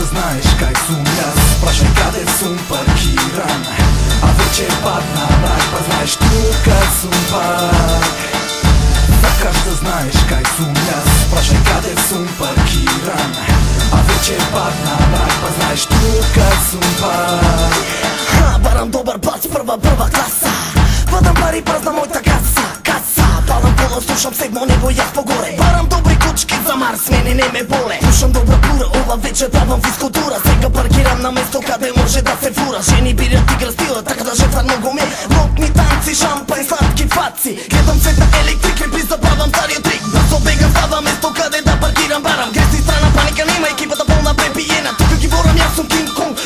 знаеш кај сум јас, прашај каде сум паркиран. А вече падна мрак, па знаеш тука сум пак. Сакаш да знаеш кај сум јас, прашај каде сум паркиран. А вече падна мрак, па знаеш тука сум пак. Барам добар бац, прва класа. Вадам пари празна мојта каса. Палам пола, слушам седмо небо, јас погоре. Барам добри кучки за Марс, мене не ме боле. Слушам добра пура, ова вечер правам физкултура. Сега паркирам на место каде може да се фура. Жени бират игра стила, така да жетва многу ме. Рокни танци, шампајн, сладки фаци. Гледам свет на електрик, ми забавам стариот трик. Да собегам, става место каде да паркирам. Барам грести страна, паника нема, екипата полна препиена. Тука ги ворам, јас сум Кинг Конг.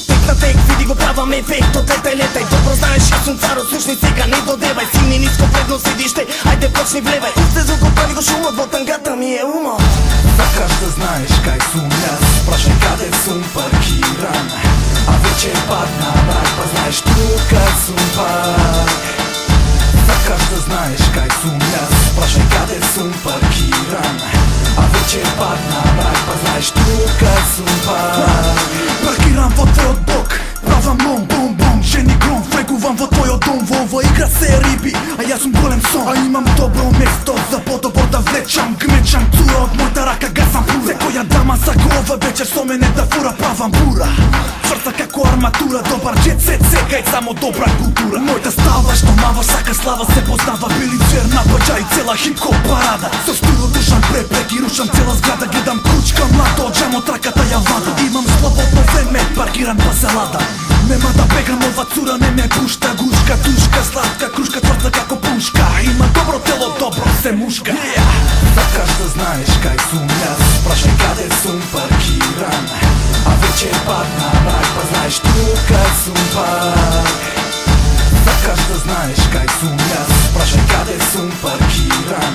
Тек на тек, види го правам ефектот, летай. Добро знаеш, јас сум царо, слушни сега, не додевај. Симни ниско предно седиште, ајде почни влевај. Усте звукот прави го шумот, во тангата ми е умот. Сакаш да знаеш кај сум јас, прашај каде сум паркиран. А вече падна мрак, па знаеш тука сум пак. Сакаш да знаеш кај сум јас, прашај каде сум паркиран. А вече падна мрак, па знаеш тука сум пак. Паркирам во твојот блок, правам бом, жени гром, влегувам во твојот дом. Во ова игра се риби, а јас сум голем сон. А имам добро место за подобро да влечам. Гмечам цура од мојата рака, гасам пура. Секоја дама сака ова вечер со мене да фура. Правам бура, чврста како арматура. Добар джет сет, сега и само добра култура. Мојта става што мава, сака слава се познава. Били цвер напаѓа и цела хип-хоп парада. Со стилот душам препреки, рушам цела зграда. Гледам кучка млада, од джамот раката ја вада. Имам слободно време, паркиран па се лада. Нема да бегам, ова цура не ме пушта. Гушка, тушка, сладка, крушка, тврда како пушка. Има добро тело, добро се мушка. Сакаш да знаеш кај сум јас, прашај каде сум паркиран. А вече падна мрак, па знаеш тука сум пак. Сакаш да знаеш кај сум јас, прашај каде сум паркиран.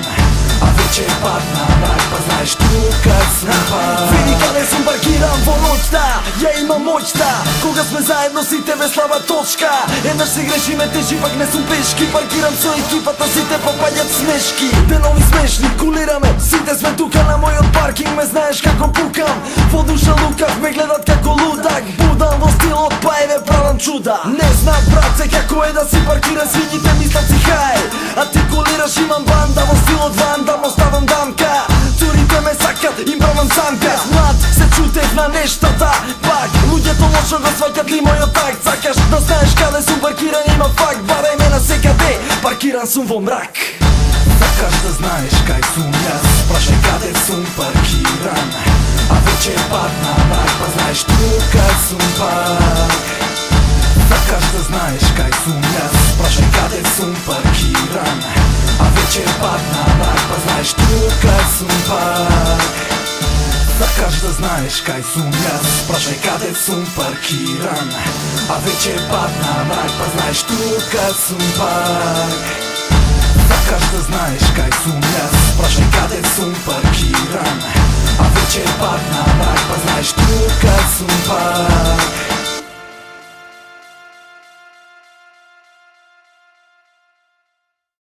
А вече падна мрак, па знаеш тука сум пак. Види каде сум паркиран во ноќта, ја имам моќта. Кога сме заедно сите ве слаба точка. Еднаш се грешиме тежи, пак не сум пешки. Паркирам со екипата, сите попаѓат смешки. Денови смешни, кулираме, сите сме тука на мојот паркинг. Ме знаеш како пукам, во душа лукав, ме гледат како лудак. Будам во стилот, па еве правам чуда. Не знам братце како е да си паркирам, свињите мислат си хај. А ти кулираш, имам банда во стилот ванда, оставам дамка. Цурите ме сакат, им правам самка. Млад, се чутев на нештата, пак луѓето лошо го сваќат ли мојот так. Сакаш да знаеш каде сум паркиран, има факт. Барај ме на секаде, паркиран сум во мрак. Сакаш да знаеш кај сум јас, прашај каде сум паркиран. А вече падна мрак, па знаеш тука сум пак. Сакаш да знаеш кај сум јас, прашај каде сум паркиран. А вече падна мрак, па знаеш тука сум пак. Сакаш да знаеш кај сум јас, прашај каде сум паркиран. А вече падна мрак, па знаеш тука сум пак. Сакаш да знаеш кај сум јас, прашај каде сум паркиран. А вече падна мрак, па знаеш тука сум пак.